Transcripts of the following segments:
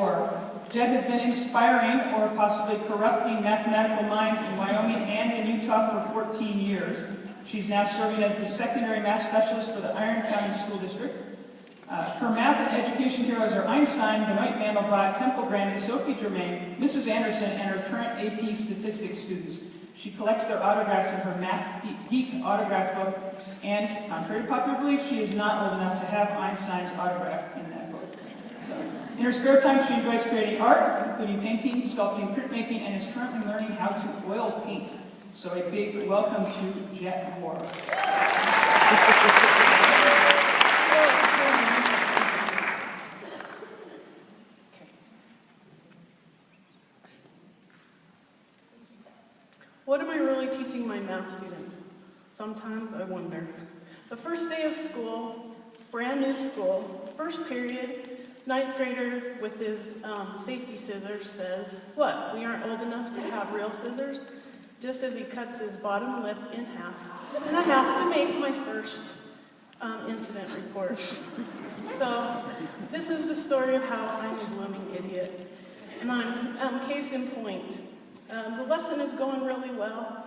War. Jet has been inspiring or possibly corrupting mathematical minds in Wyoming and in Utah for 14 years. She's now serving as the secondary math specialist for the Iron County School District. Her math and education heroes are Einstein, Dwight Mandelbrot, Temple Grandin, Sophie Germain, Mrs. Anderson, and her current AP statistics students. She collects their autographs in her Math Geek autograph book, and contrary to popular belief, she is not old enough to have Einstein's autograph in that book. So, in her spare time, she enjoys creating art, including painting, sculpting, printmaking, and is currently learning how to oil paint. So a big welcome to Jet Moore. What am I really teaching my math students? Sometimes I wonder. The first day of school, brand new school, first period, 9th grader with his safety scissors says, "What, we aren't old enough to have real scissors?" Just as he cuts his bottom lip in half. And I have to make my first incident report. So this is the story of how I'm a blooming idiot. And I'm case in point. The lesson is going really well,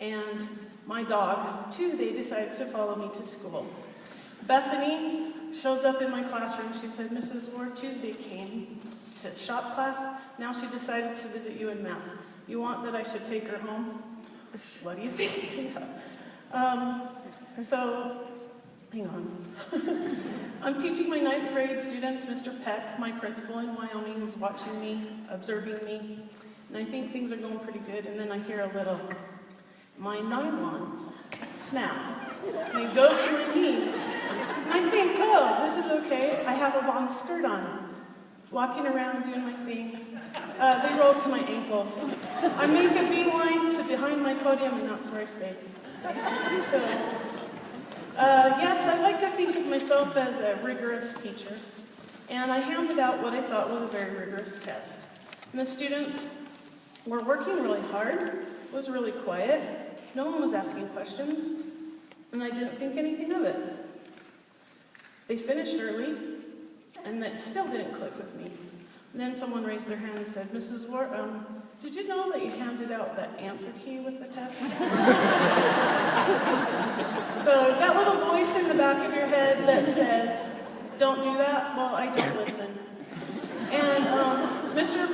and my dog, Tuesday, decides to follow me to school. Bethany shows up in my classroom. She said, "Mrs. Ward, Tuesday came to shop class. Now she decided to visit you in math. You want that I should take her home?" What do you think? So, hang on. I'm teaching my 9th grade students. Mr. Beck, my principal in Wyoming, is watching me, observing me, and I think things are going pretty good, and then I hear a little, my nylons snap. They go to my knees. And I think, oh, this is okay. I have a long skirt on. Walking around, doing my thing. They roll to my ankles. I make a beeline to behind my podium, and that's where I stay. So, yes, I like to think of myself as a rigorous teacher. And I handed out what I thought was a very rigorous test. And the students were working really hard. It was really quiet. No one was asking questions. And I didn't think anything of it. They finished early. And that still didn't click with me. And then someone raised their hand and said, "Mrs. Ward, did you know that you handed out that answer key with the test?" So that little voice in the back of your head that says, "Don't do that," well, I don't listen. And Mr.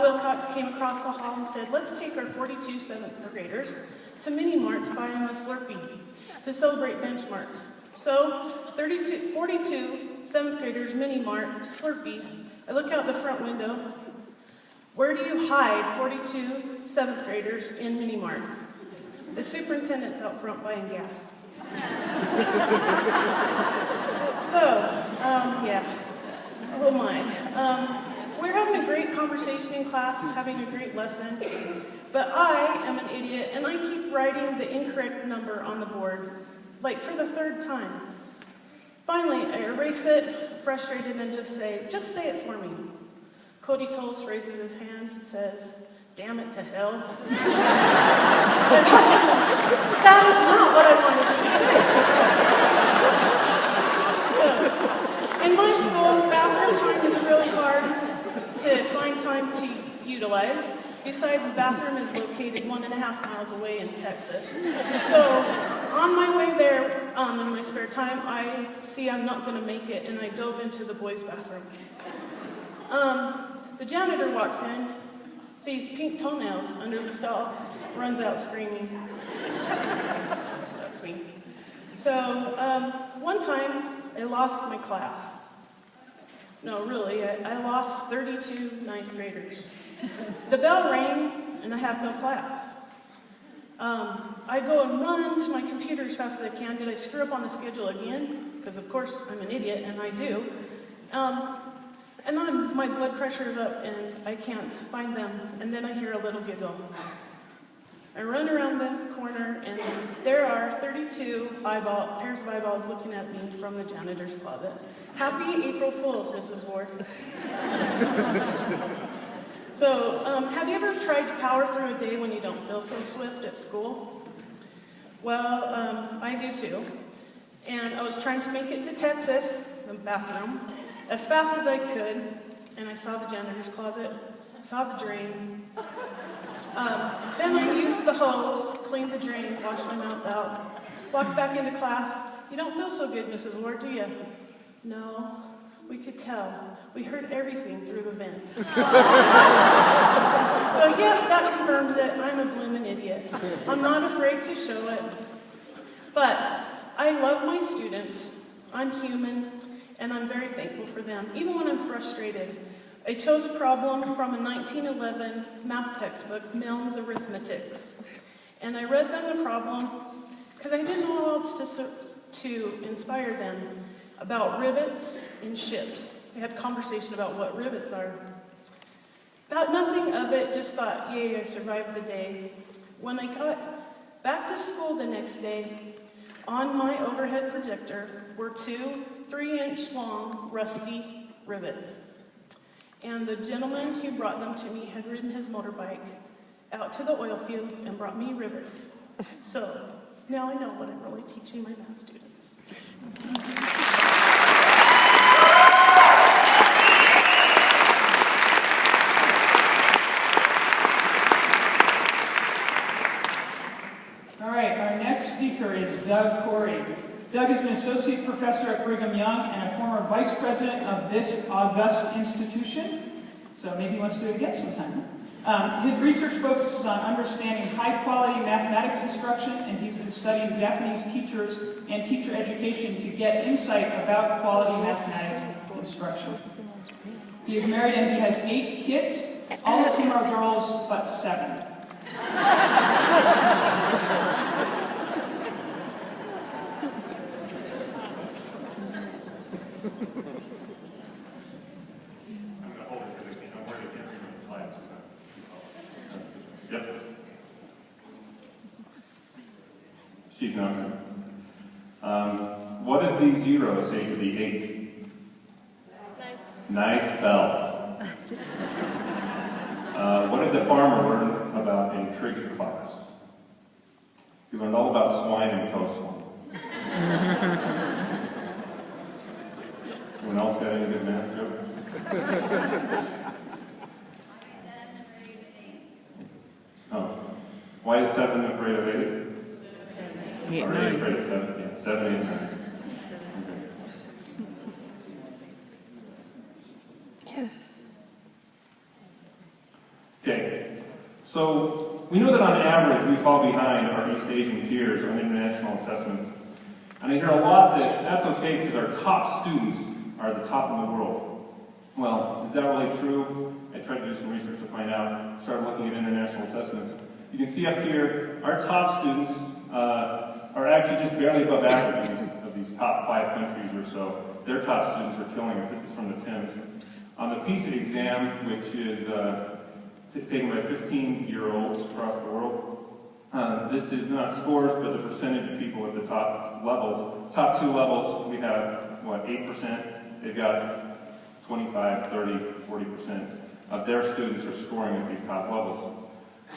Wilcox came across the hall and said, "Let's take our 42 7th graders to Mini Mart to buy them a Slurpee to celebrate benchmarks." So 42 7th graders, Mini Mart, Slurpees. I look out the front window. Where do you hide 42 7th graders in Mini Mart? The superintendent's out front buying gas. So, yeah. Oh my. We're having a great conversation in class, having a great lesson. But I am an idiot, and I keep writing the incorrect number on the board, like for the 3rd time. Finally, I erase it, frustrated, and just say it for me. Cody Tullis raises his hand and says, "Damn it to hell." That is not what I wanted to say. So, in my school, bathroom time is really hard to find time to utilize. Besides, the bathroom is located 1.5 miles away in Texas. So, on my way there, in my spare time, I see I'm not going to make it, and I dove into the boys' bathroom. The janitor walks in, sees pink toenails under the stall, runs out screaming. That's me. So, one time, I lost my class. No, really, I lost 32 9th graders. The bell rang, and I have no class. I go and run to my computer as fast as I can. Did I screw up on the schedule again? Because, of course, I'm an idiot, and I do. And then my blood pressure is up, and I can't find them. And then I hear a little giggle. I run around the corner, and there are 32 pairs of eyeballs looking at me from the janitor's closet. Happy April Fools, Mrs. Ward. So, have you ever tried to power through a day when you don't feel so swift at school? Well, I do too. And I was trying to make it to Texas, the bathroom, as fast as I could. and I saw the janitor's closet, saw the drain. Then I used the hose, cleaned the drain, washed my mouth out, walked back into class. You don't feel so good, Mrs. Ward, do you? No, we could tell. We heard everything through the vent. So yeah, that confirms it. I'm a bloomin' idiot. I'm not afraid to show it. But I love my students. I'm human, and I'm very thankful for them, even when I'm frustrated. I chose a problem from a 1911 math textbook, Milne's Arithmetics. And I read them the problem because I didn't know how else to inspire them about rivets in ships. We had a conversation about what rivets are. Thought nothing of it, just thought, yay, I survived the day. When I got back to school the next day, on my overhead projector were 2 3-inch long rusty rivets. And the gentleman who brought them to me had ridden his motorbike out to the oil fields and brought me rivets. So now I know what I'm really teaching my math students. All right, our next speaker is Doug Corey. Doug is an associate professor at Brigham Young and a former vice president of this august institution. So maybe he wants to do it again sometime. His research focuses on understanding high-quality mathematics instruction, and he's been studying Japanese teachers and teacher education to get insight about quality mathematics instruction. He is married and he has 8 kids, all of whom are girls, but 7. Yep. She's not good. What did the 0 say to the 8? Nice belt. What did the farmer learn about in trig class? He learned all about swine and coastline. Anyone else got any good math jokes? Oh. Why is 7 afraid of 8? Or 8 afraid of 7? Yeah, 7, 8, 9. Okay, so we know that on average we fall behind our East Asian peers on international assessments. And I hear a lot that that's okay because our top students are the top in the world. Well, is that really true? I tried to do some research to find out, started looking at international assessments. You can see up here, our top students are actually just barely above average of these top 5 countries or so. Their top students are killing us. This is from the TIMSS. On the PISA exam, which is taken by 15-year-olds across the world, this is not scores, but the percentage of people at the top levels. Top 2 levels, we have, what, 8%? They've got 25, 30, 40% of their students are scoring at these top levels.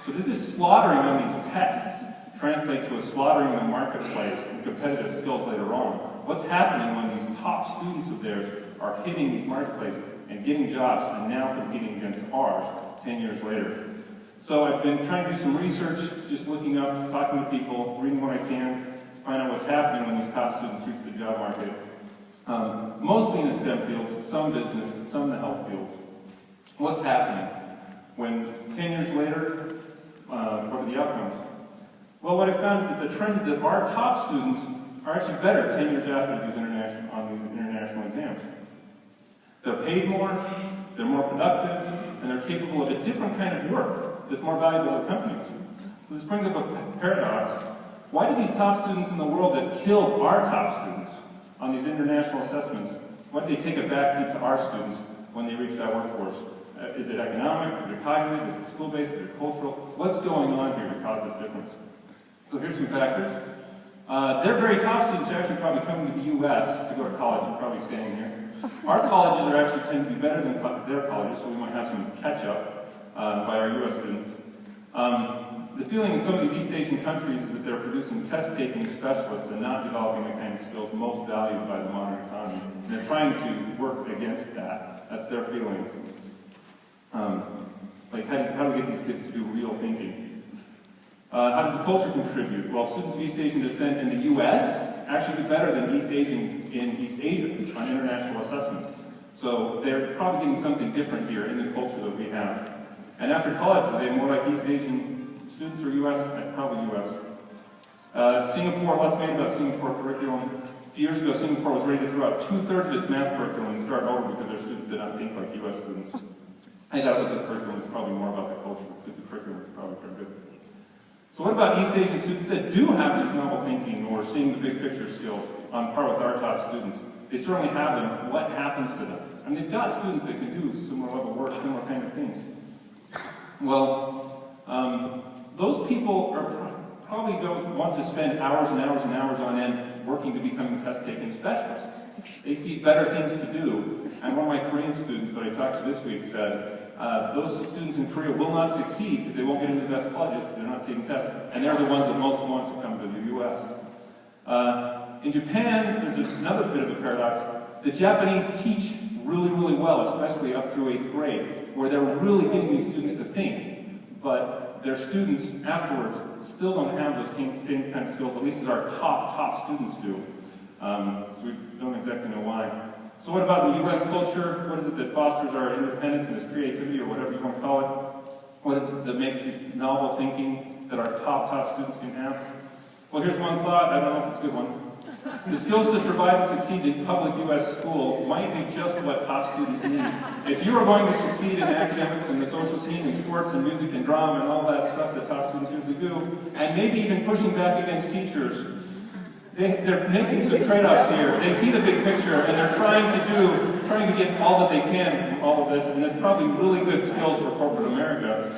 So does this slaughtering on these tests translate to a slaughtering in the marketplace and competitive skills later on? What's happening when these top students of theirs are hitting these marketplaces and getting jobs and now competing against ours 10 years later? So I've been trying to do some research, just looking up, talking to people, reading what I can, find out what's happening when these top students reach the job market. Mostly in the STEM fields, some business, some in the health fields. What's happening? When 10 years later, what are the outcomes? Well, what I found is that the trend is that our top students are actually better 10 years after these international exams. They're paid more, they're more productive, and they're capable of a different kind of work that's more valuable to companies. So this brings up a paradox. Why do these top students in the world that killed our top students on these international assessments, why do they take a backseat to our students when they reach that workforce? Is it economic? Is it cognitive? Is it school-based? Is it cultural? What's going on here to cause this difference? So here's some factors. Their very top students are actually probably coming to the U.S. to go to college and probably staying here. Our colleges are actually tend to be better than their colleges, so we might have some catch-up by our U.S. students. The feeling in some of these East Asian countries is that they're producing test-taking specialists and not developing the kind of skills most valued by the modern economy. And they're trying to work against that. That's their feeling. Like, how do we get these kids to do real thinking? How does the culture contribute? Well, students of East Asian descent in the U.S. actually do better than East Asians in East Asia on international assessment. So they're probably getting something different here in the culture that we have. And after college, are they more like East Asian students or U.S.? Probably U.S. Singapore, lots made about Singapore curriculum. A few years ago, Singapore was ready to throw out 2/3 of its math curriculum and start over because their students did not think like U.S. students. I doubt it was the curriculum, it's probably more about the culture, but the curriculum is probably pretty good. So what about East Asian students that do have this novel thinking or seeing the big picture skills on par with our top students? They certainly have them. What happens to them? I mean, they've got students that can do similar level work, similar kind of things. Well, those people probably don't want to spend hours and hours and hours on end working to become test-taking specialists. They see better things to do. And one of my Korean students that I talked to this week said, those students in Korea will not succeed because they won't get into the best colleges because they're not taking tests. And they're the ones that most want to come to the U.S. In Japan, there's another bit of a paradox. The Japanese teach really, really well, especially up through 8th grade, where they're really getting these students to think. But their students afterwards still don't have those same kind of skills, at least as our top students do. So we don't exactly know why. So what about the U.S. culture? What is it that fosters our independence and this creativity, or whatever you want to call it? What is it that makes this novel thinking that our top students can have? Well, here's one thought. I don't know if it's a good one. The skills to survive and succeed in public U.S. school might be just what top students need. If you are going to succeed in academics and the social scene and sports and music and drama and all that stuff that top students usually do, and maybe even pushing back against teachers, they're making some trade-offs here. They see the big picture, and they're trying to get all that they can from all of this, and it's probably really good skills for corporate America.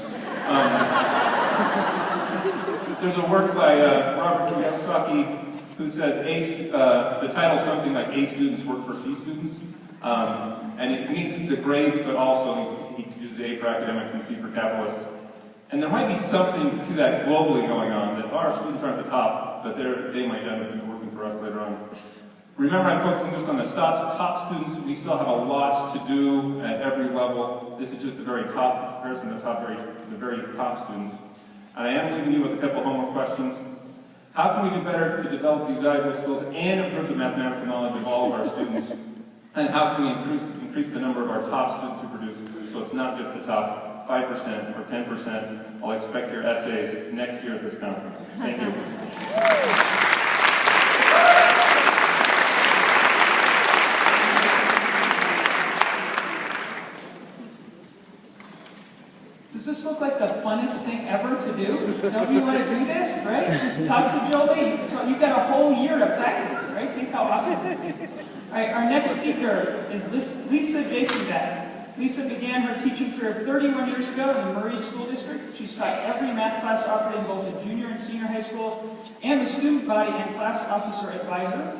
There's a work by Robert Kiyosaki who says the title's something like A students work for C students, and it means the grades, but also he uses A for academics and C for capitalists. And there might be something to that globally going on, that our students aren't the top, but they might end up working for us later on. Remember, I'm focusing just on the top students. We still have a lot to do at every level. This is just the very top comparison to the very top students. And I am leaving you with a couple homework questions. How can we do better to develop these valuable skills and improve the mathematical knowledge of all of our students? And how can we increase the number of our top students who produce, so it's not just the top 5% or 10%. I'll expect your essays next year at this conference. Thank you. Does this look like the funnest thing ever to do? Don't you want to do this, right? Just talk to Jolie. You've got a whole year to practice, right? Think how awesome. All right, our next speaker is Lisa Beck. Lisa began her teaching career 31 years ago in the Murray School District. She's taught every math class offered in both the junior and senior high school, and was student body and class officer advisor.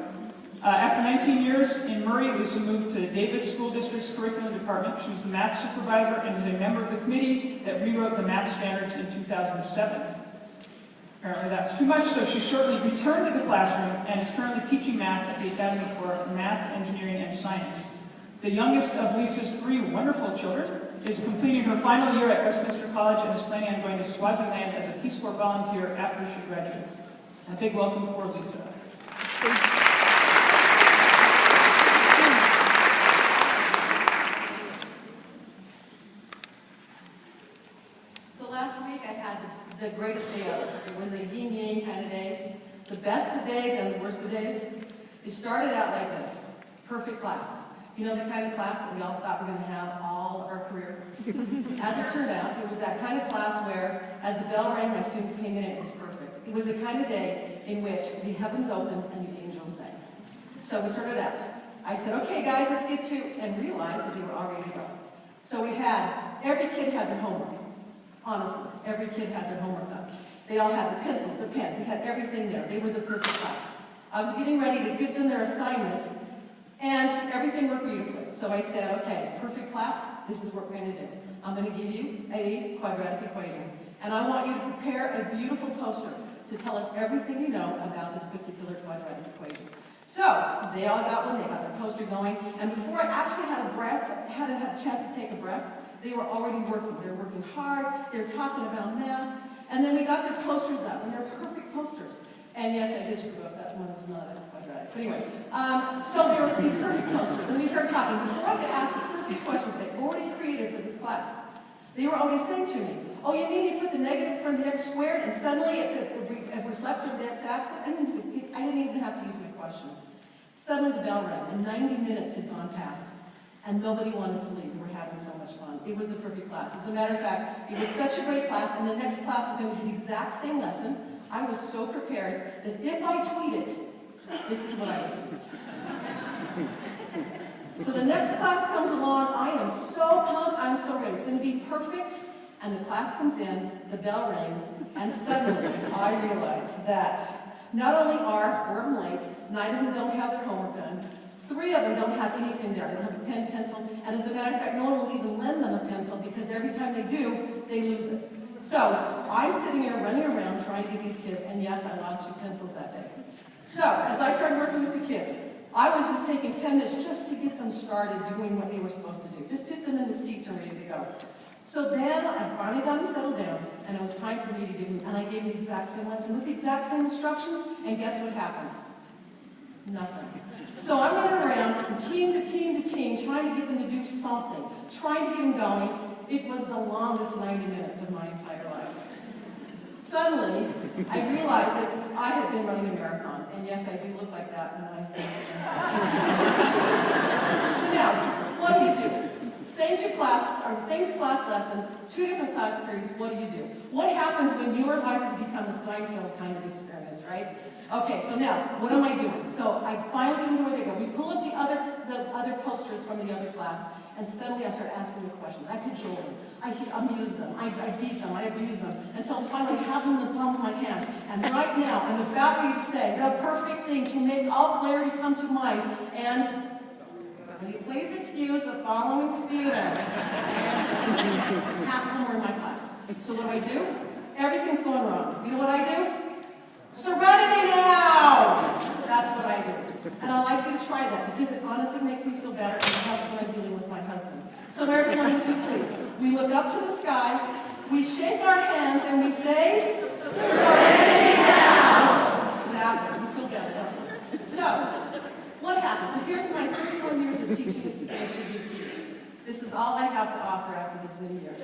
After 19 years in Murray, Lisa moved to the Davis School District's curriculum department. She was the math supervisor and was a member of the committee that rewrote the math standards in 2007. Apparently that's too much, so she shortly returned to the classroom and is currently teaching math at the Academy for Math, Engineering, and Science. The youngest of Lisa's 3 wonderful children is completing her final year at Westminster College and is planning on going to Swaziland as a Peace Corps volunteer after she graduates. A big welcome for Lisa. So last week I had the greatest day ever. It was a yin-yang kind of day. The best of days and the worst of days. It started out like this. Perfect class. You know, the kind of class that we all thought we were going to have all our career? As it turned out, it was that kind of class where, as the bell rang, my students came in and it was perfect. It was the kind of day in which the heavens opened and the angels sang. So we started out. I said, okay guys, let's get to, and realized that they were all ready to go. So we had, every kid had their homework. Honestly, every kid had their homework done. They all had their pencils, their pens, they had everything there. They were the perfect class. I was getting ready to give them their assignment, and everything worked beautifully. So I said, okay, perfect class, this is what we're going to do. I'm going to give you a quadratic equation. And I want you to prepare a beautiful poster to tell us everything you know about this particular quadratic equation. So they all got one, they got their poster going, and before I actually had a chance to take a breath, they were already working. They were working hard, they were talking about math, and then we got their posters up, and they're perfect posters. And yes, I did screw up, that one is not a quadratic. But anyway, so there were these perfect posters, and we started talking. Before I could ask the perfect questions they already created for this class, they were always saying to me, oh, you need to put the negative in front of the x squared, and suddenly it reflects over the x-axis. I didn't even have to use my questions. Suddenly the bell rang, and 90 minutes had gone past, and nobody wanted to leave. We were having so much fun. It was the perfect class. As a matter of fact, it was such a great class, and the next class was going to be the exact same lesson. I was so prepared that if I tweeted, this is what I would tweet. So the next class comes along, I am so pumped, I'm so ready. It's going to be perfect. And the class comes in, the bell rings, and suddenly I realize that not only are 4 of them late, 9 of them don't have their homework done, 3 of them don't have anything there. They don't have a pen, pencil, and as a matter of fact, no one will even lend them a pencil because every time they do, they lose it. So I'm sitting here running around trying to get these kids, and yes, I lost 2 pencils that day. So as I started working with the kids, I was just taking 10 minutes just to get them started doing what they were supposed to do. Just get them in the seats and ready to go. So then I finally got them settled down, and it was time for me to give them, and I gave them the exact same lesson with the exact same instructions, and guess what happened? Nothing. So I'm running around from team to team to team, trying to get them to do something, trying to get them going. It was the longest 90 minutes of my entire life. Suddenly, I realized that I had been running a marathon, and yes, I do look like that when I... So now, what do you do? Same 2 classes, or the same class lesson, 2 different class periods, what do you do? What happens when your life has become a Seinfeld kind of experience, right? Okay, so now, what am I doing? So I finally get them to where they go. We pull up the other posters from the other class, and suddenly I start asking them questions. I cajole them, I amuse them, I beat them, I abuse them, until finally I have them in the palm of my hand. And right now, I'm about ready to say the perfect thing to make all clarity come to mind, and will you please excuse the following students? Half of them were in my class. So what do? Everything's going wrong. You know what I do? Serenity now! That's what I do. And I'd like you to try that because it honestly makes me feel better and it helps when I'm dealing with my husband. So everyone, would you please? We look up to the sky, we shake our hands, and we say, Serenity now! Exactly. You feel better, don't you? So, what happens? So here's my 31 years of teaching experience to give to you. This is all I have to offer after this many years.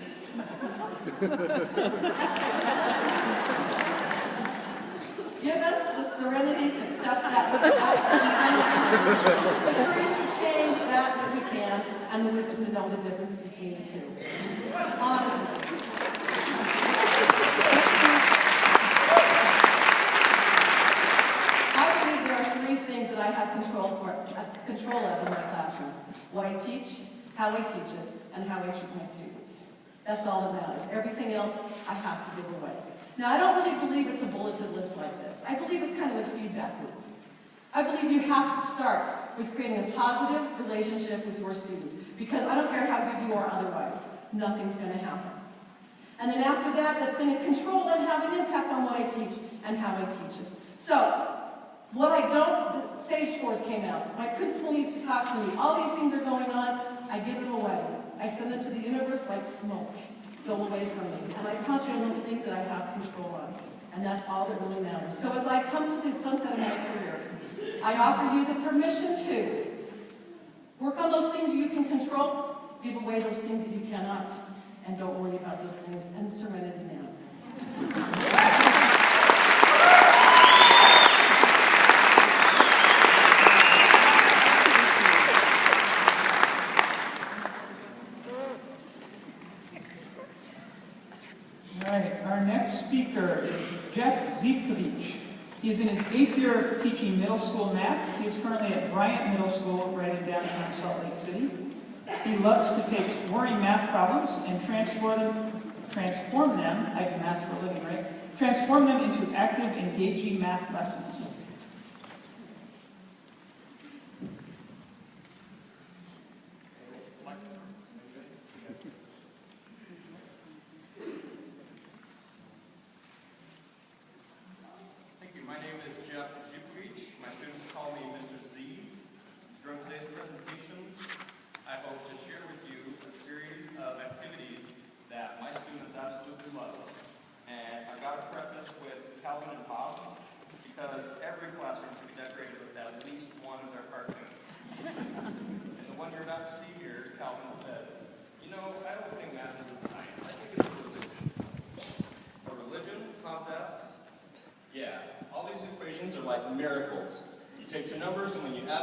Give us the serenity to accept that which is us, the courage to change that what we can, and the wisdom to know the difference between the 2. Honestly. I believe there are 3 things that I have control of in my classroom. What I teach, how I teach it, and how I treat my students. That's all that matters. Everything else, I have to give away. Now, I don't really believe it's a bulleted list like this. I believe it's kind of a feedback loop. I believe you have to start with creating a positive relationship with your students, because I don't care how good you are otherwise, nothing's going to happen. And then after that, that's going to control and have an impact on what I teach and how I teach it. So, what I don't, the SAGE scores came out. My principal needs to talk to me. All these things are going on. I give them away. I send them to the universe like smoke. Go away from me. And I concentrate on those things that I have control on. And that's all that really matters. So as I come to the sunset of my career, I offer you the permission to work on those things you can control, give away those things that you cannot, and don't worry about those things, and serenity now. Our next speaker is Zetkalich. He is in his 8th year of teaching middle school math. He is currently at Bryant Middle School right in downtown Salt Lake City. He loves to take boring math problems and transform them, I do math for a living, right? Transform them into active, engaging math lessons. My name is Zetkalich. My students call me Mr.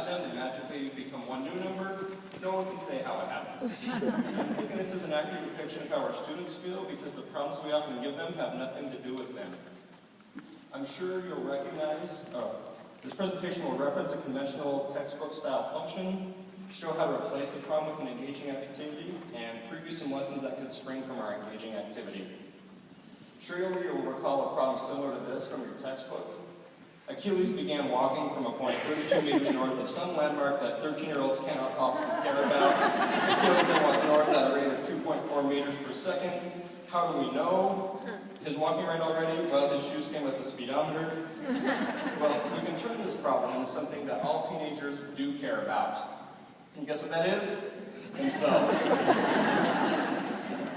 them, they magically become one new number. No one can say how it happens. I'm thinking this is an accurate depiction of how our students feel because the problems we often give them have nothing to do with them. I'm sure you'll recognize, this presentation will reference a conventional textbook-style function, show how to replace the problem with an engaging activity, and preview some lessons that could spring from our engaging activity. Surely you'll recall a problem similar to this from your textbook. Achilles began walking from a point 32 meters north of some landmark that 13-year-olds cannot possibly care about. Achilles then walked north at a rate of 2.4 meters per second. How do we know his walking rate already? Well, his shoes came with a speedometer. Well, we can turn this problem into something that all teenagers do care about. Can you guess what that is? Themselves.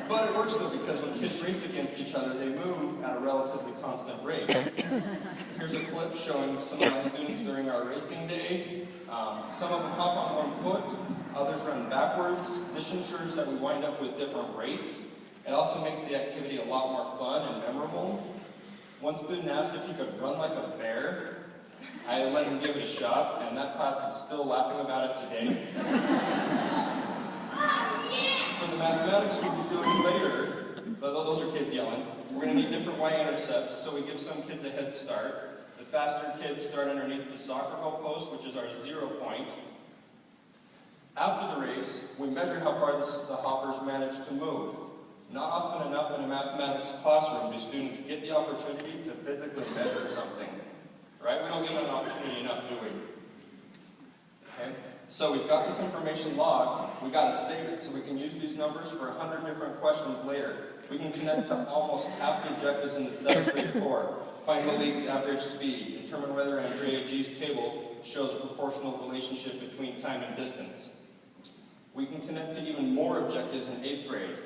But it works though, because when kids race against each other, they move at a relatively constant rate. Here's a clip showing some of my students during our racing day. Some of them hop on one foot, others run backwards. This ensures that we wind up with different rates. It also makes the activity a lot more fun and memorable. One student asked if he could run like a bear. I let him give it a shot, and that class is still laughing about it today. For the mathematics we'll be doing later, those are kids yelling, we're going to need different y-intercepts, so we give some kids a head start. The faster kids start underneath the soccer goal post, which is our 0 point. After the race, we measure how far the hoppers manage to move. Not often enough in a mathematics classroom do students get the opportunity to physically measure something. Right? We don't give them an opportunity enough, do we? Okay? So we've got this information logged. We've got to save it so we can use these numbers for 100 different questions later. We can connect to almost half the objectives in the 7th grade core. Find Malik's average speed. Determine whether Andrea G's table shows a proportional relationship between time and distance. We can connect to even more objectives in 8th grade.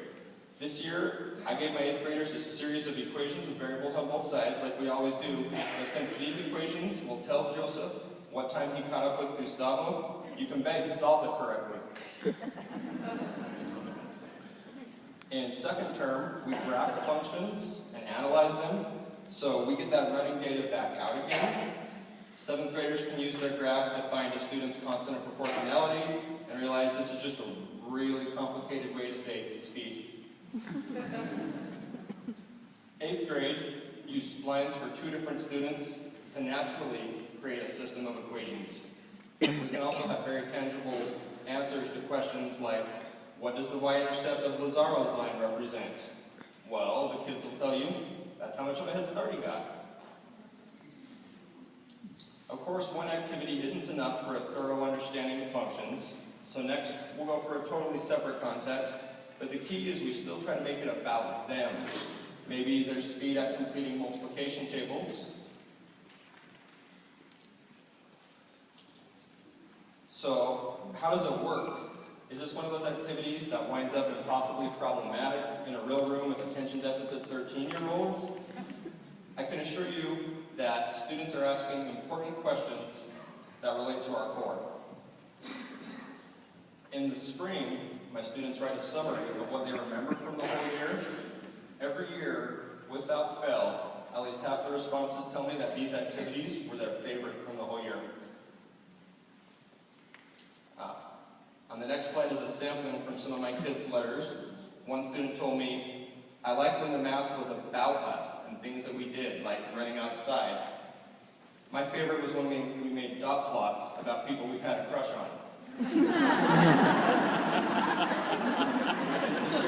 This year, I gave my 8th graders a series of equations with variables on both sides, like we always do. But since these equations will tell Joseph what time he caught up with Gustavo, you can bet he solved it correctly. In 2nd term, we graph functions and analyze them, so we get that running data back out again. 7th graders can use their graph to find a student's constant of proportionality and realize this is just a really complicated way to say speed. 8th grade used splines for 2 different students to naturally create a system of equations. We can also have very tangible answers to questions like, what does the y-intercept of Lazaro's line represent? Well, the kids will tell you, that's how much of a head start he got. Of course, one activity isn't enough for a thorough understanding of functions, so next we'll go for a totally separate context. But the key is we still try to make it about them. Maybe their speed at completing multiplication tables. So, how does it work? Is this one of those activities that winds up impossibly problematic in a real room with attention deficit 13-year-olds? I can assure you that students are asking important questions that relate to our core. In the spring, my students write a summary of what they remember from the whole year. Every year, without fail, at least half the responses tell me that these activities were their favorite from the whole year. On the next slide is a sampling from some of my kids' letters. One student told me, I liked when the math was about us and things that we did, like running outside. My favorite was when we made dot plots about people we've had a crush on. This year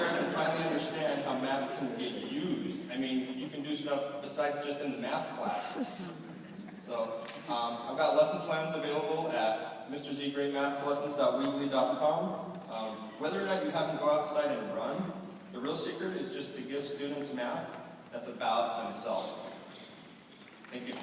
I can finally understand how math can get used. I mean, you can do stuff besides just in the math class. So, I've got lesson plans available at mrzgreatmathlessons.weebly.com. Whether or not you happen to go outside and run, the real secret is just to give students math that's about themselves. Thank you.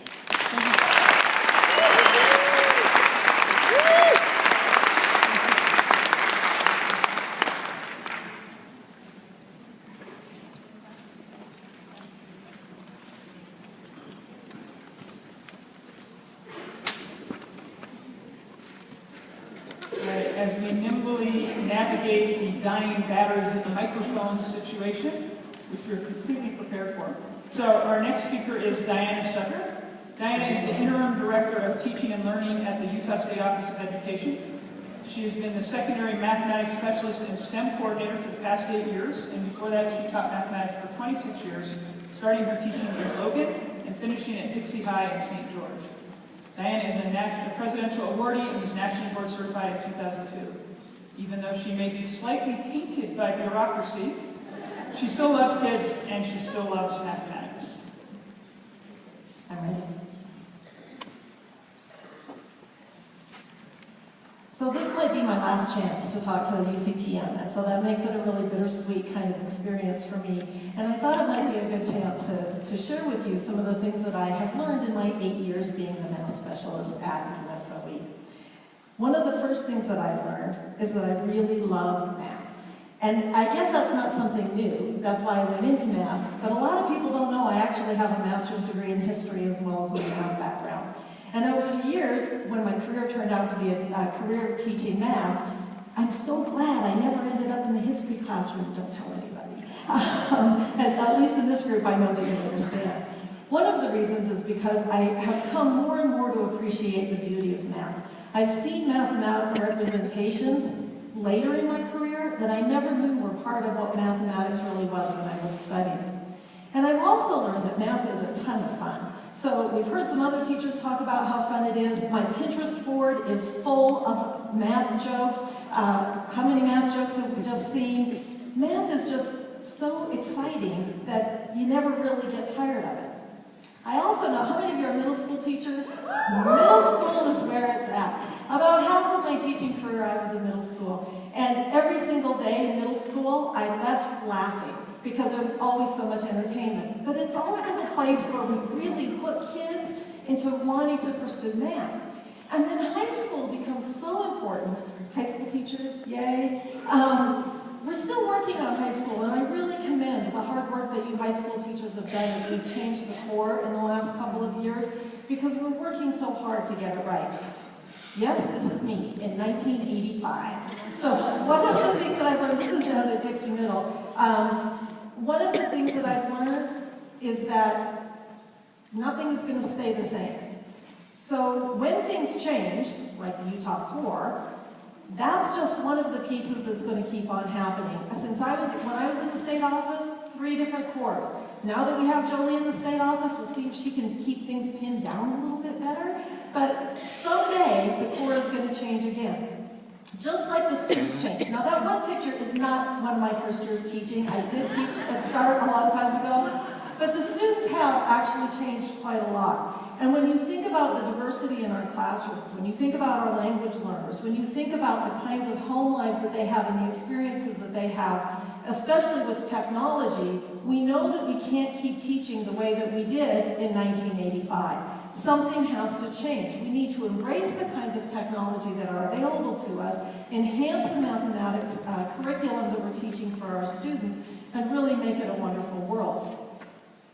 As we nimbly navigate the dying batteries in the microphone situation, which we're completely prepared for. So our next speaker is Diana Sucker. Diana is the Interim Director of Teaching and Learning at the Utah State Office of Education. She has been the Secondary Mathematics Specialist and STEM Coordinator for the past 8 years, and before that she taught mathematics for 26 years, starting her teaching in Logan and finishing at Dixie High in St. George. Diana is a presidential awardee and was nationally board certified in 2002. Even though she may be slightly tainted by bureaucracy, she still loves kids and she still loves mathematics. I'm ready. So this might be my last chance to talk to the UCTM, and so that makes it a really bittersweet kind of experience for me. And I thought it might be a good chance to share with you some of the things that I have learned in my 8 years being the math specialist at USOE. One of the first things that I've learned is that I really love math. And I guess that's not something new. That's why I went into math. But a lot of people don't know I actually have a master's degree in history as well as a math background. And over the years, when my career turned out to be a career teaching math, I'm so glad I never ended up in the history classroom. Don't tell anybody. At least in this group, I know that you understand. One of the reasons is because I have come more and more to appreciate the beauty of math. I've seen mathematical representations later in my career that I never knew were part of what mathematics really was when I was studying. And I've also learned that math is a ton of fun. So we've heard some other teachers talk about how fun it is. My Pinterest board is full of math jokes. How many math jokes have we just seen? Math is just so exciting that you never really get tired of it. I also know, how many of you are middle school teachers? Middle school is where it's at. About half of my teaching career I was in middle school. And every single day in middle school, I left laughing because there's always so much entertainment. But it's also the place where we really hook kids into wanting to pursue math. And then high school becomes so important. High school teachers, yay. We're still working on high school, and I really commend the hard work that you high school teachers have done as we've changed the core in the last couple of years, because we're working so hard to get it right. Yes, this is me in 1985. So one of the things that I've learned, this is down at Dixie Middle, one of the things that I've learned is that nothing is going to stay the same. So when things change, like the Utah core, that's just one of the pieces that's going to keep on happening. When I was in the state office, 3 different cores. Now that we have Jolie in the state office, we'll see if she can keep things pinned down a little bit better. But someday, the core is going to change again. Just like the students change. Now that one picture is not one of my first years teaching. I did teach at START a long time ago. But the students have actually changed quite a lot. And when you think about the diversity in our classrooms, when you think about our language learners, when you think about the kinds of home lives that they have and the experiences that they have, especially with technology, we know that we can't keep teaching the way that we did in 1985. Something has to change. We need to embrace the kinds of technology that are available to us, enhance the mathematics curriculum that we're teaching for our students, and really make it a wonderful world.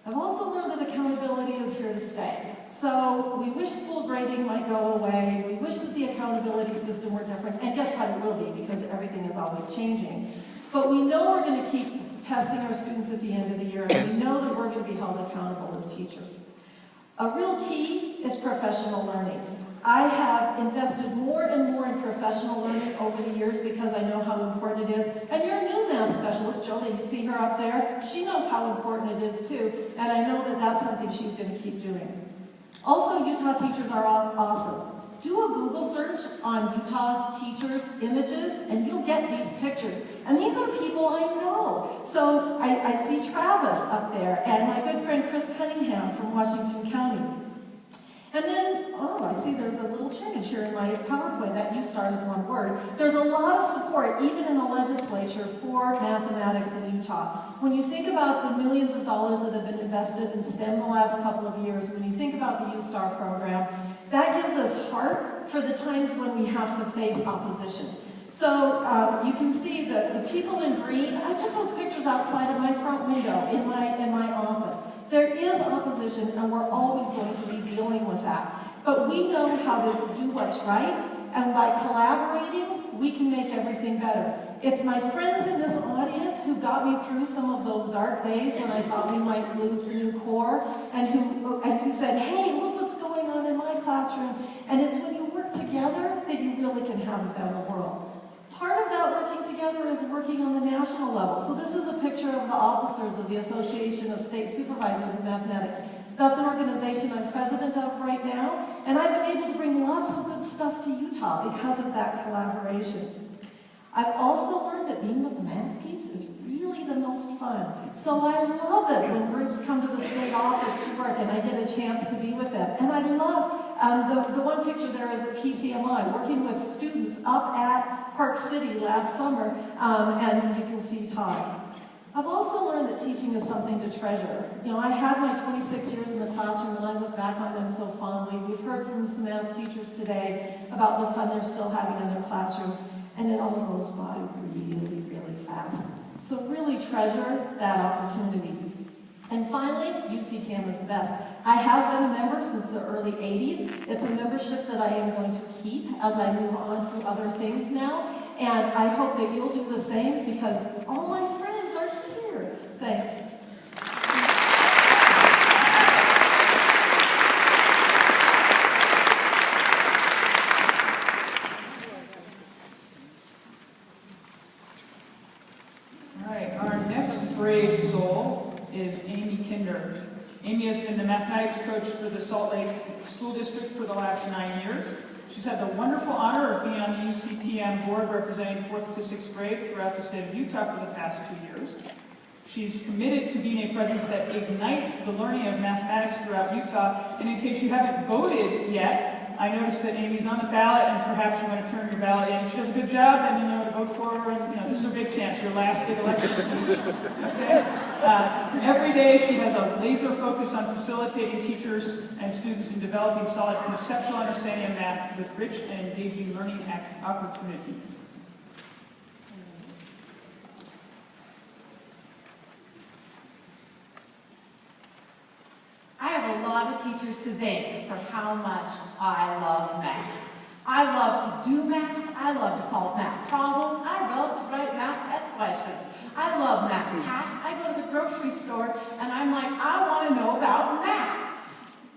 I've also learned that accountability is here to stay. So we wish school grading might go away. We wish that the accountability system were different. And guess what? It will be, because everything is always changing. But we know we're going to keep testing our students at the end of the year, and we know that we're going to be held accountable as teachers. A real key is professional learning. I have invested more and more in professional learning over the years because I know how important it is. And your new math specialist, Jolie, you see her up there, she knows how important it is too, and I know that that's something she's going to keep doing. Also, Utah teachers are awesome. Do a Google search on Utah teachers' images, and you'll get these pictures. And these are people I know. So I see Travis up there, and my good friend Chris Cunningham from Washington County. And then, I see there's a little change here in my PowerPoint. That you start as one word. There's a lot of support, even in the legislature, for mathematics in Utah. When you think about the millions of dollars that have been invested in STEM the last couple of years, when you think about the U-Star program, that gives us heart for the times when we have to face opposition. So you can see the people in green. I took those pictures outside of my front window in my office. There is opposition, and we're always going to be dealing with that. But we know how to do what's right, and by collaborating, we can make everything better. It's my friends in this audience who got me through some of those dark days when I thought we might lose the new core, and who said, hey, look what's going on in my classroom. And it's when you work together that you really can have a better world. Part of that working together is working on the national level. So this is a picture of the officers of the Association of State Supervisors in Mathematics. That's an organization I'm president of right now, and I've been able to bring lots of good stuff to Utah because of that collaboration. I've also learned that being with the math peeps is really the most fun. So I love it when groups come to the state office to work and I get a chance to be with them. And I love, the one picture there is at PCMI, working with students up at Park City last summer, and you can see Todd. I've also learned that teaching is something to treasure. You know, I had my 26 years in the classroom and I look back on them so fondly. We've heard from some math teachers today about the fun they're still having in their classroom, and it all goes by really, really fast. So really treasure that opportunity. And finally, UCTM is the best. I have been a member since the early 80s. It's a membership that I am going to keep as I move on to other things now. And I hope that you'll do the same because all my friends are here. Thanks. All right, our next brave soul is Amy Kinder. Amy has been the mathematics coach for the Salt Lake School District for the last 9 years. She's had the wonderful honor of being on the UCTM board representing 4th to 6th grade throughout the state of Utah for the past 2 years. She's committed to being a presence that ignites the learning of mathematics throughout Utah. And in case you haven't voted yet, I noticed that Amy's on the ballot, and perhaps you want to turn your ballot in. If she does a good job, then you know to vote for her. And this is a big chance, your last big election speech. Okay? Every day she has a laser focus on facilitating teachers and students in developing solid conceptual understanding of math with rich and engaging learning opportunities. I have a lot of teachers to thank for how much I love math. I love to do math. I love to solve math problems. I love to write math test questions. I love math tasks. I go to the grocery store and I'm like, I want to know about math.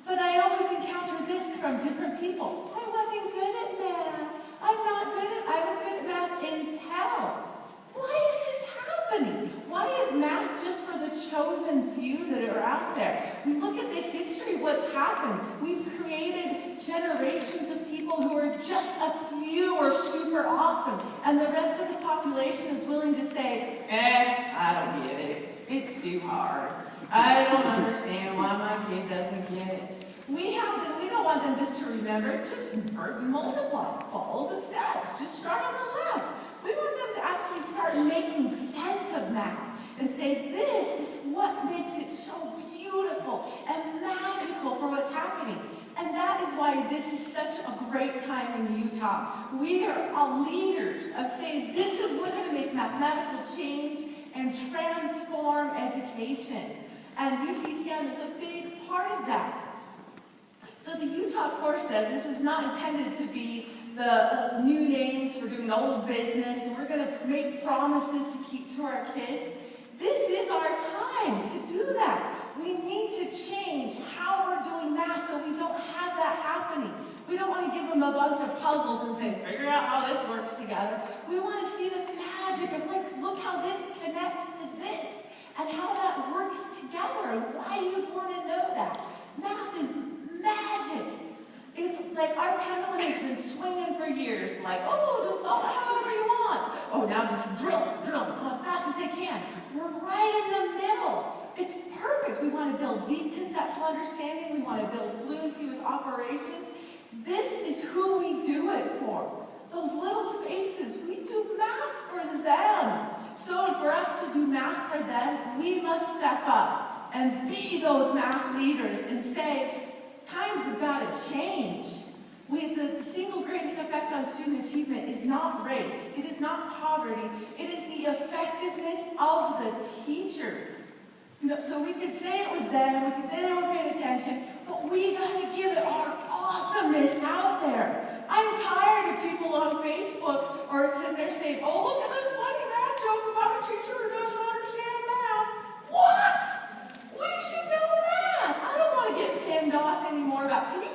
But I always encounter this from different people. I wasn't good at math. I was good at math until. Why is this happening? Why is math just for the chosen few that are out there? We look at the history of what's happened. We've created generations of people who are just a few or super awesome, and the rest of the population is willing to say, I don't get it. It's too hard. I don't understand why my kid doesn't get it. We don't want them just to remember, just invert and multiply. Follow the steps. Just start on the left. We want them to actually start making sense of math and say, this is what makes it so beautiful and magical for what's happening. And that is why this is such a great time in Utah. We are all leaders of saying, we're going to make mathematical change and transform education. And UCTM is a big part of that. So the Utah course says this is not intended to be the new names for doing old business, and we're going to make promises to keep to our kids. This is our time to do that. We need to change how we're doing math so we don't have that happening. We don't want to give them a bunch of puzzles and say, figure out how this works together. We want to see the magic of, look how this connects to this and how that works together and why you'd want to know that. Math is magic. It's like our pendulum has been swinging for years. Like, just solve it however you want. Oh, now just drill, go as fast as they can. We're right in the middle. It's perfect. We want to build deep conceptual understanding. We want to build fluency with operations. This is who we do it for. Those little faces, we do math for them. So for us to do math for them, we must step up and be those math leaders and say, time's about to change. The single greatest effect on student achievement is not race. It is not poverty. It is the effectiveness of the teacher. So we could say it was them, we could say they weren't paying attention, but we got to give it our awesomeness out there. I'm tired of people on Facebook or sitting there saying, look at this funny math joke about a teacher who doesn't understand math. What? We should know math. I don't want to get PIMDOS anymore about, can you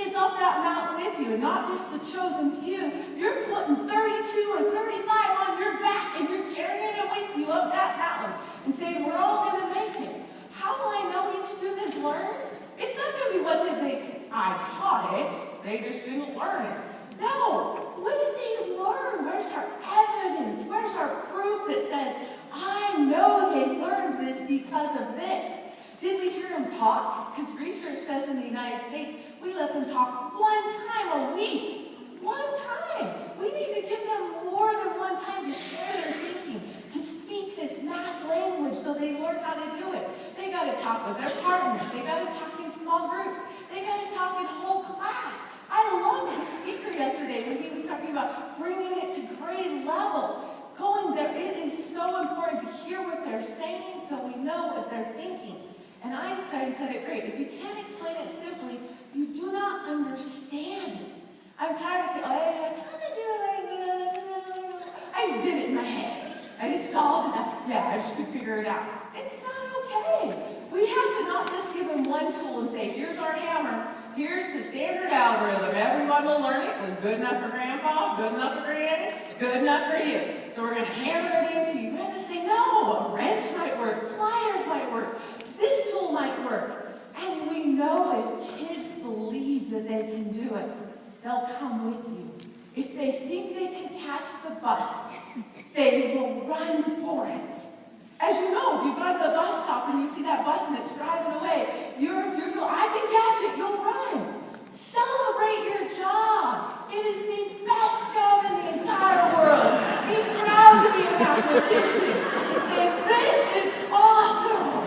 kids up that mountain with you, and not just the chosen few. You're putting 32 or 35 on your back, and you're carrying them with you up that mountain and saying, we're all going to make it. How will I know each student has learned? It's not going to be what did they, I taught it, they just didn't learn it. No, what did they learn? Where's our evidence? Where's our proof that says, I know they learned this because of this? Did we hear them talk? Because research says in the United States, we let them talk 1 time a week. 1 time. We need to give them more than 1 time to share their thinking, to speak this math language so they learn how to do it. They got to talk with their partners. They got to talk in small groups. They got to talk in whole class. I loved the speaker yesterday when he was talking about bringing it to grade level. Going there, it is so important to hear what they're saying so we know what they're thinking. And Einstein said it great. If you can't explain it simply, you do not understand it. I'm tired of, I kind of do it like this. I just did it in my head. I just solved it. Yeah, I just could figure it out. It's not okay. We have to not just give them one tool and say, here's our hammer. Here's the standard algorithm. Everyone will learn it. It was good enough for grandpa, good enough for granny, good enough for you. So we're going to hammer it into you. We have to say, no, a wrench might work, pliers might work, this tool might work. And we know if kids believe that they can do it, they'll come with you. If they think they can catch the bus, they will run for it. As you know, if you go to the bus stop and you see that bus and it's driving away, if you feel, I can catch it, you'll run. Celebrate your job. It is the best job in the entire world. Be proud to be a mathematician and say, this is awesome.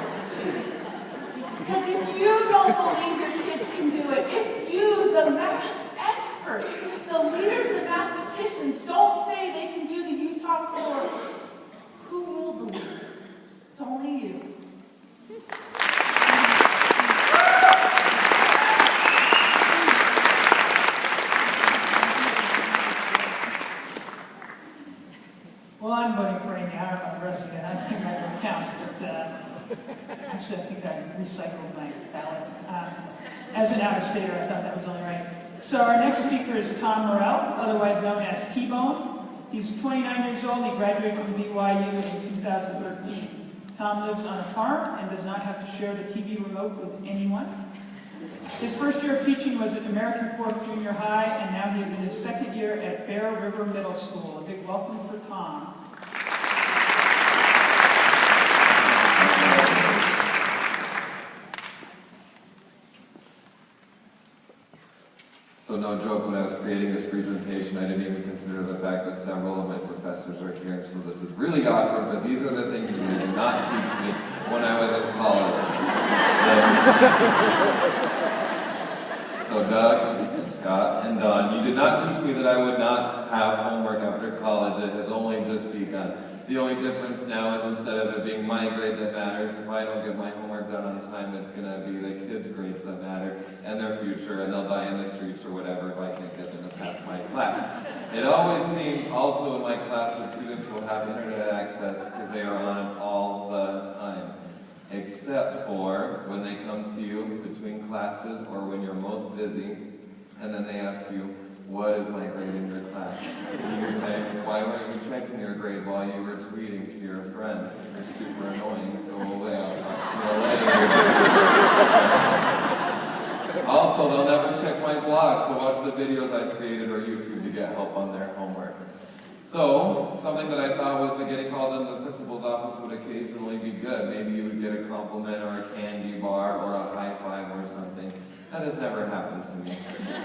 Because if you don't believe your kids can do it, if you, the math experts, the leaders of mathematicians, don't say they can do the Utah core, who will believe? It's only you. Well, I'm voting for Amy. I don't know the rest of it. I don't think that really counts, but actually I think I recycled my ballot. As an out-of-stater, I thought that was only right. So our next speaker is Tom Morrell, otherwise known as T-Bone. He's 29 years old. He graduated from BYU in 2013. Tom lives on a farm and does not have to share the TV remote with anyone. His first year of teaching was at American Fork Junior High, and now he is in his 2nd year at Bear River Middle School. A big welcome for Tom. So no joke, when I was creating this presentation, I didn't even consider the fact that several of my professors are here, so this is really awkward, but these are the things that they did not teach me when I was in college. So Doug, and Scott, and Don, you did not teach me that I would not have homework after college. It has only just begun. The only difference now is instead of it being my grade that matters, if I don't get my homework done on time, it's going to be the kids' grades that matter, and their future, and they'll die in the streets or whatever if I can't get them to pass my class. It always seems also in my class that students will have internet access because they are on it all the time. Except for when they come to you between classes or when you're most busy, and then they ask you, what is my grade in your class? And you say, why weren't you checking your grade while you were tweeting to your friends? You're super annoying. Go away. I'll talk to you later. Also, they'll never check my blog to watch the videos I created or YouTube to get help on their homework. So, something that I thought was that getting called into the principal's office would occasionally be good. Maybe you would get a compliment or a candy bar or a high five or something. That has never happened to me.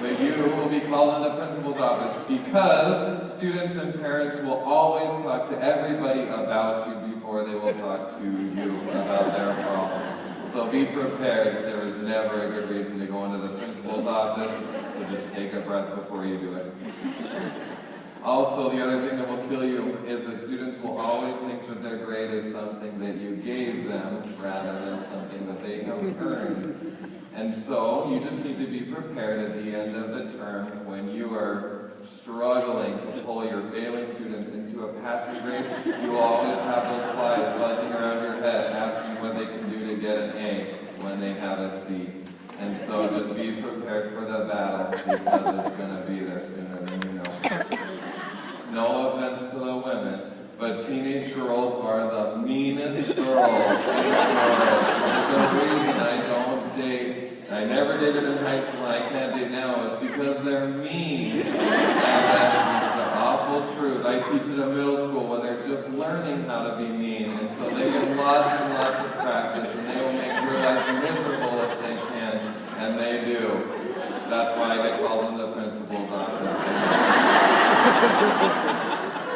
But you will be called into the principal's office because students and parents will always talk to everybody about you before they will talk to you about their problems. So be prepared. There is never a good reason to go into the principal's office, so just take a breath before you do it. Also, the other thing that will kill you is that students will always think that their grade is something that you gave them rather than something that they have earned. And so, you just need to be prepared at the end of the term when you are struggling to pull your failing students into a passing grade. You will always have those flies buzzing around your head asking what they can do to get an A when they have a C. And so just be prepared for the battle. because it's going to be there sooner than you know. No offense to the women, but teenage girls are the meanest girls in the world. There's a reason I don't date. I never dated in high school and I can't date now. It's because they're mean. And that's the awful truth. I teach at a middle school when they're just learning how to be mean. And so they get lots and lots of practice and they will make your life miserable if they can. And they do. That's why I get called into the principal's office.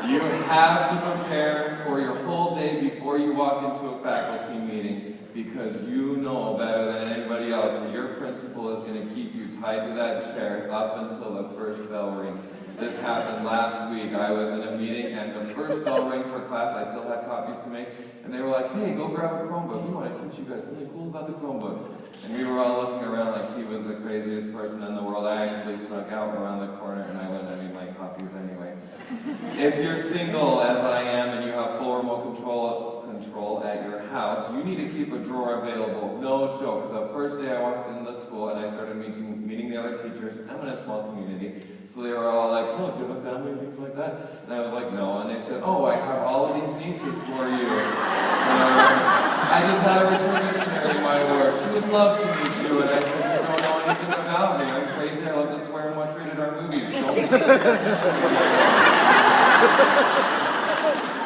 You have to prepare for your whole day before you walk into a faculty meeting, because you know better than anybody else that your principal is going to keep you tied to that chair up until the first bell rings. This happened last week. I was in a meeting and the first bell rang for class. I still had copies to make, and they were like, "Hey, go grab a Chromebook. We want to teach you guys something cool about the Chromebooks." And we were all looking around like he was the craziest person in the world. I actually snuck out around the corner and I went and made my copies anyway. If you're single, as I am, and you have full remote control at your house, you need to keep a drawer available. No joke. The first day I walked into the school and I started meeting the other teachers. I'm in a small community, so they were all like, "Oh, do you have a family?" and things like that. And I was like, "No." And they said, "Oh, I have all of these nieces for you. I just had a return missionary in my ward. She would love to meet you." And I said, "You don't know anything about me. I'm crazy. I love to swear and watch rated R movies.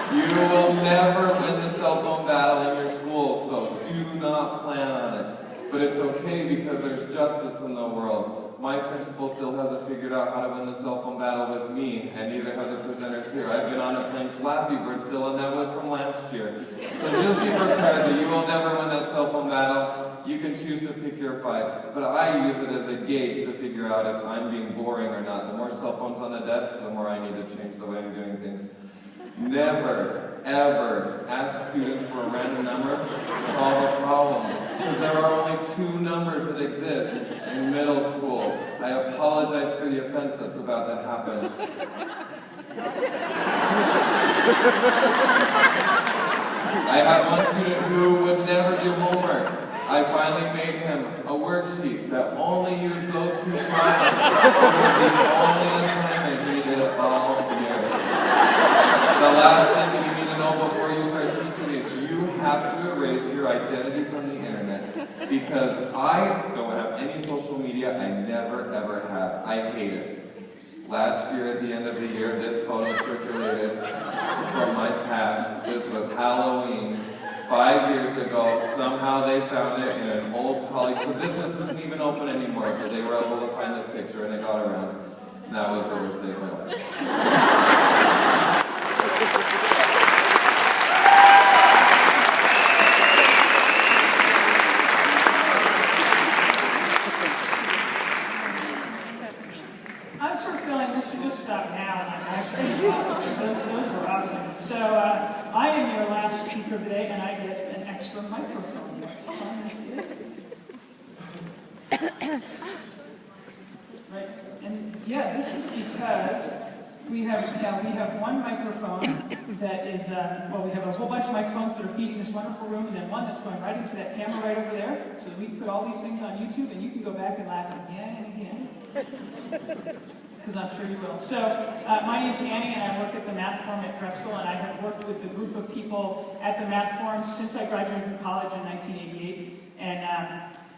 You will never win the cell phone battle in your school, so do not plan on it. But it's okay because there's justice in the world. My principal still hasn't figured out how to win the cell phone battle with me, and neither have the presenters here. I've been on it playing Flappy Bird still, and that was from last year. So just be prepared that you will never win that cell phone battle. You can choose to pick your fights, but I use it as a gauge to figure out if I'm being boring or not. The more cell phones on the desks, the more I need to change the way I'm doing things. Never, ever ask students for a random number to solve a problem, because there are only 2 numbers that exist in middle school. I apologize for the offense that's about to happen. I had one student who would never do homework. I finally made him a worksheet that only used those 2 problems. It was the only assignment he did all year. The last thing that you need to know before you start teaching is you have to erase your identity from the internet, because I don't have any social media. I never ever have. I hate it. Last year at the end of the year, this photo circulated from my past. This was Halloween 5 years ago. Somehow they found it in an old college. The business isn't even open anymore, but they were able to find this picture and it got around. And that was the worst day of my life. I'm sort of feeling we should just stop now and actually those were awesome. So I am your last speaker of the day, and I get an extra microphone. Right, and yeah, this is because we have one microphone that is well, we have a whole bunch of microphones that are feeding this wonderful room, and then one that's going right into that camera right over there, so that we can put all these things on YouTube, and you can go back and laugh again and again. Because I'm sure you will. So, my name is Annie, and I work at the Math Forum at Drexel, and I have worked with a group of people at the Math Forum since I graduated from college in 1988. And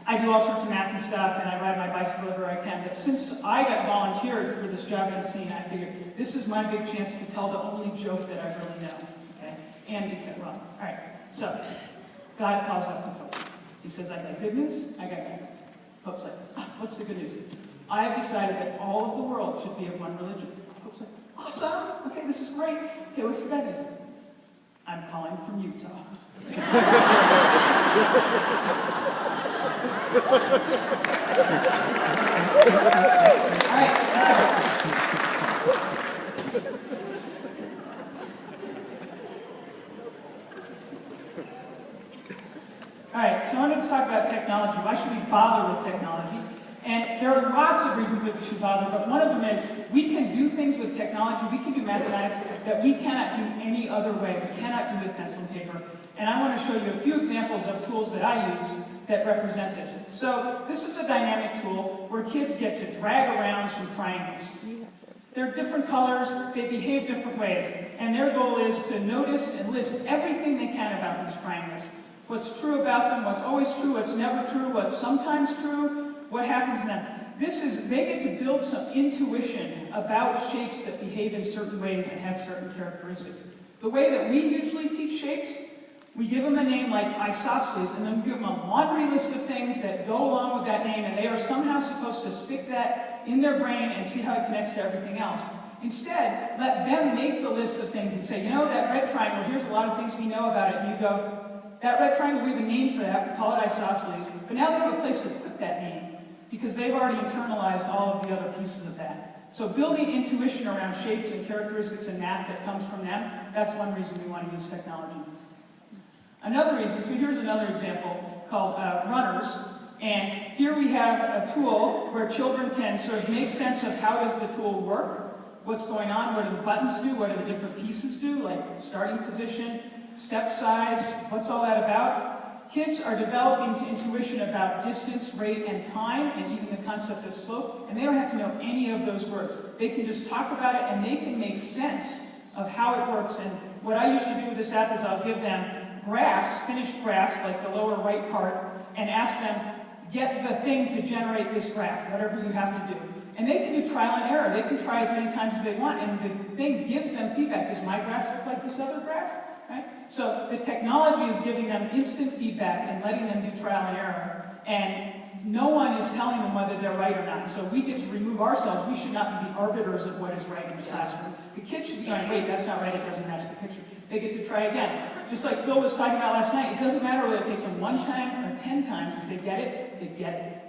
I do all sorts of math and stuff, and I ride my bicycle wherever I can. But since I got volunteered for this job in the scene, I figured this is my big chance to tell the only joke that I really know. Okay? And get that wrong. All right. So, God calls up the Pope. He says, "I got good news, I got bad news." Pope's like, "What's the good news?" "I have decided that all of the world should be of one religion." Pope's like, "Awesome! Okay, this is great. Okay, what's the bad news?" "I'm calling from Utah." All right, let's go. All right, so I wanted to talk about technology. Why should we bother with technology? And there are lots of reasons that we should bother, but one of them is we can do things with technology, we can do mathematics that we cannot do any other way. We cannot do with pencil and paper. And I want to show you a few examples of tools that I use that represent this. So this is a dynamic tool where kids get to drag around some triangles. They're different colors, they behave different ways, and their goal is to notice and list everything they can about these triangles. What's true about them, what's always true, what's never true, what's sometimes true, what happens in them. They get to build some intuition about shapes that behave in certain ways and have certain characteristics. The way that we usually teach shapes, we give them a name like isosceles, and then we give them a laundry list of things that go along with that name, and they are somehow supposed to stick that in their brain and see how it connects to everything else. Instead, let them make the list of things and say, you know, that red triangle, here's a lot of things we know about it. And you go, that red triangle, we have a name for that, we call it isosceles. But now they have a place to put that name, because they've already internalized all of the other pieces of that. So building intuition around shapes and characteristics and math that comes from them, that's one reason we want to use technology. Another reason, so here's another example called runners. And here we have a tool where children can sort of make sense of how does the tool work, what's going on, what do the buttons do, what do the different pieces do, like starting position, step size, what's all that about? Kids are developing intuition about distance, rate, and time, and even the concept of slope, and they don't have to know any of those words. They can just talk about it, and they can make sense of how it works. And what I usually do with this app is I'll give them graphs, finished graphs, like the lower right part, and ask them, get the thing to generate this graph, whatever you have to do. And they can do trial and error. They can try as many times as they want, and the thing gives them feedback. Does my graph look like this other graph? Right? So the technology is giving them instant feedback and letting them do trial and error. And no one is telling them whether they're right or not. So we get to remove ourselves. We should not be the arbiters of what is right in the classroom. The kids should be going, wait, that's not right. It doesn't match the picture. They get to try again. Just like Phil was talking about last night, it doesn't matter whether it takes them 1 time or 10 times. If they get it, they get it.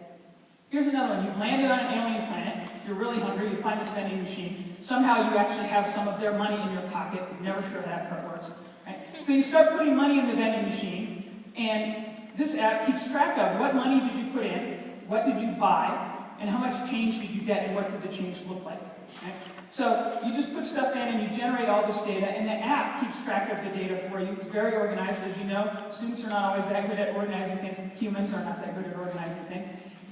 Here's another one. You've landed on an alien planet. You're really hungry. You find this vending machine. Somehow you actually have some of their money in your pocket. You're never sure how that part works. Right? So you start putting money in the vending machine, and this app keeps track of what money did you put in, what did you buy, and how much change did you get, and what did the change look like. Right? So you just put stuff in and you generate all this data, and the app keeps track of the data for you. It's very organized, as you know. Students are not always that good at organizing things. Humans are not that good at organizing things.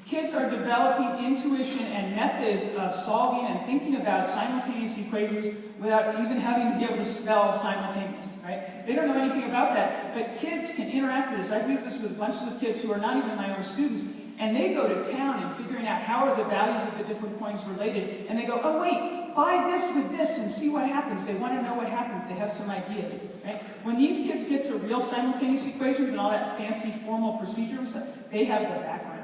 Kids are developing intuition and methods of solving and thinking about simultaneous equations without even having to be able to spell simultaneous, right? They don't know anything about that, but kids can interact with this. I've used this with bunches of kids who are not even my own students, and they go to town and figuring out how are the values of the different coins related, and they go, oh wait, buy this with this and see what happens. They want to know what happens. They have some ideas, right? When these kids get to real simultaneous equations and all that fancy formal procedure and stuff, they have the background.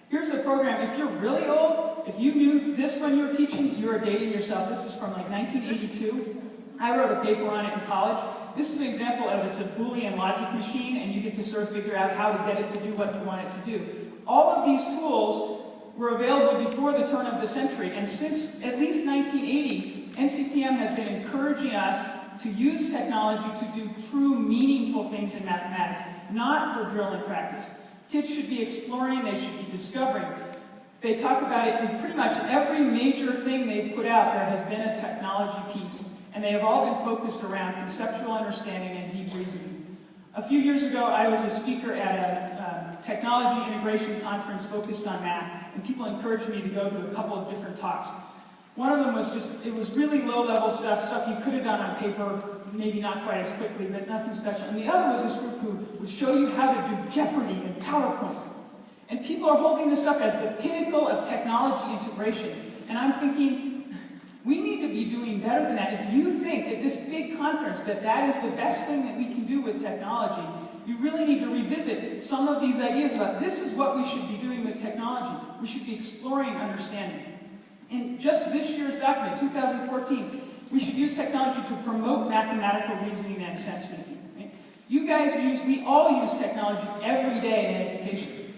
Here's the program. If you're really old, if you knew this when you were teaching, you are dating yourself. This is from like 1982. I wrote a paper on it in college. This is an example of it's a Boolean logic machine, and you get to sort of figure out how to get it to do what you want it to do. All of these tools were available before the turn of the century, and since at least 1980, NCTM has been encouraging us to use technology to do true, meaningful things in mathematics, not for drill and practice. Kids should be exploring, they should be discovering. They talk about it in pretty much every major thing they've put out. There has been a technology piece, and they have all been focused around conceptual understanding and deep reasoning. A few years ago, I was a speaker at a technology integration conference focused on math, and people encouraged me to go to a couple of different talks. One of them was just, it was really low-level stuff you could have done on paper, maybe not quite as quickly, but nothing special. And the other was this group who would show you how to do Jeopardy in PowerPoint. And people are holding this up as the pinnacle of technology integration. And I'm thinking, we need to be doing better than that. If you think at this big conference that that is the best thing that we can do with technology, you really need to revisit some of these ideas about this is what we should be doing with technology. We should be exploring understanding. In just this year's document, 2014, we should use technology to promote mathematical reasoning and sense-making. Right? We all use technology every day in education.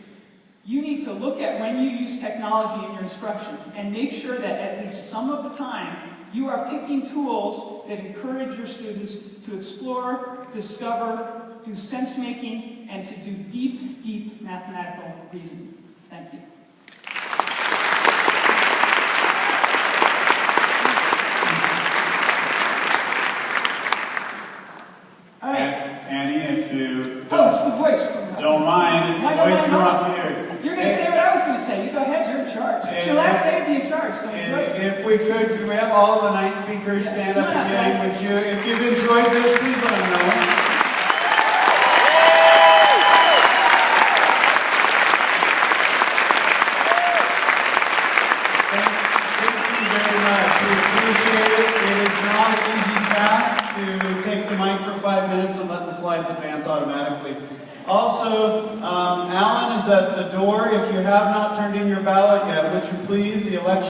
You need to look at when you use technology in your instruction and make sure that at least some of the time you are picking tools that encourage your students to explore, discover, do sense-making, and to do deep, deep mathematical reasoning. Thank you. Annie, if you charge, so enjoy it. If we could we have all of the night speakers stand up Come on, again? guys. Would you, if you've enjoyed this, please let them know. Thank you very much. We appreciate it. It is not an easy task to take the mic for 5 minutes and let the slides advance automatically. Also, Alan is at the door. If you have not turned in your ballot yet, would you please, the election